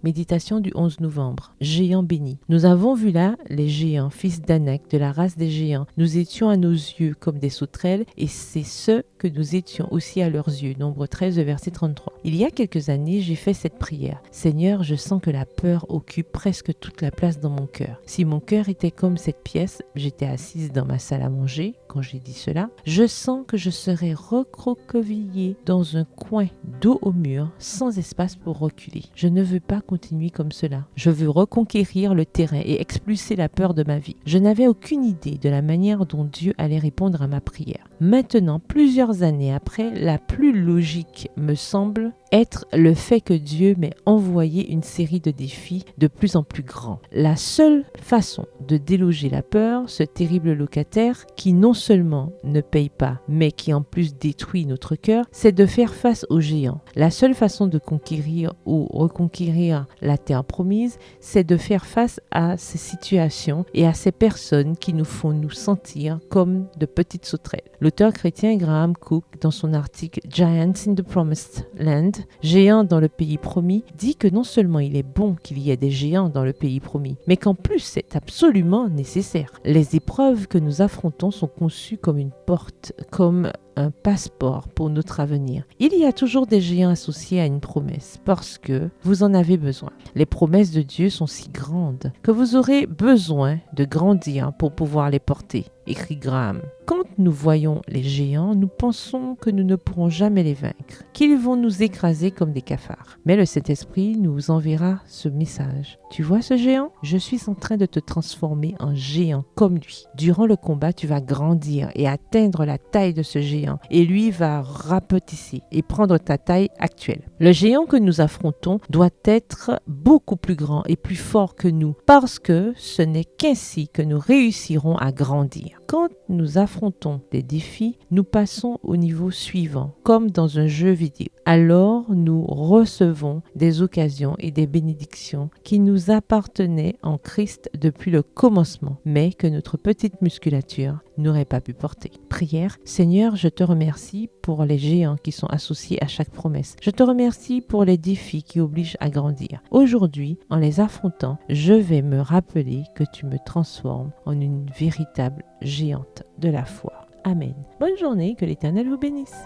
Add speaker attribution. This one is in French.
Speaker 1: Méditation du 11 novembre. Géants bénis. Nous avons vu là les géants, fils d'Anak, de la race des géants. Nous étions à nos yeux comme des sauterelles, et c'est ce que nous étions aussi à leurs yeux. Nombre 13, verset 33. Il y a quelques années, j'ai fait cette prière. Seigneur, je sens que la peur occupe presque toute la place dans mon cœur. Si mon cœur était comme cette pièce, j'étais assise dans ma salle à manger, quand j'ai dit cela, je sens que je serais recroquevillée dans un coin, dos au mur, sans espace pour reculer. Je ne veux pas continuer comme cela. Je veux reconquérir le terrain et expulser la peur de ma vie. Je n'avais aucune idée de la manière dont Dieu allait répondre à ma prière. Maintenant, plusieurs années après, la plus logique me semble être le fait que Dieu m'ait envoyé une série de défis de plus en plus grands. La seule façon de déloger la peur, ce terrible locataire qui non seulement ne paye pas, mais qui en plus détruit notre cœur, c'est de faire face aux géants. La seule façon de conquérir ou reconquérir la terre promise, c'est de faire face à ces situations et à ces personnes qui nous font nous sentir comme de petites sauterelles. L'auteur chrétien Graham Cook, dans son article Giants in the Promised Land, géants dans le pays promis, dit que non seulement il est bon qu'il y ait des géants dans le pays promis, mais qu'en plus c'est absolument nécessaire. Les épreuves que nous affrontons sont conçues comme une porte, comme un passeport pour notre avenir. Il y a toujours des géants associés à une promesse parce que vous en avez besoin. Les promesses de Dieu sont si grandes que vous aurez besoin de grandir pour pouvoir les porter, écrit Graham. Quand nous voyons les géants, nous pensons que nous ne pourrons jamais les vaincre, qu'ils vont nous écraser comme des cafards. Mais le Saint-Esprit nous enverra ce message. Tu vois ce géant? Je suis en train de te transformer en géant comme lui. Durant le combat, tu vas grandir et atteindre la taille de ce géant, et lui va rapetisser et prendre ta taille actuelle. Le géant que nous affrontons doit être beaucoup plus grand et plus fort que nous, parce que ce n'est qu'ainsi que nous réussirons à grandir. Quand nous affrontons des défis, nous passons au niveau suivant, comme dans un jeu vidéo. Alors, nous recevons des occasions et des bénédictions qui nous appartenaient en Christ depuis le commencement, mais que notre petite musculature n'aurait pas pu porter. Prière. Seigneur, je te remercie pour les géants qui sont associés à chaque promesse. Je te remercie pour les défis qui obligent à grandir. Aujourd'hui, en les affrontant, je vais me rappeler que tu me transformes en une véritable géante de la foi. Amen. Bonne journée, que l'Éternel vous bénisse.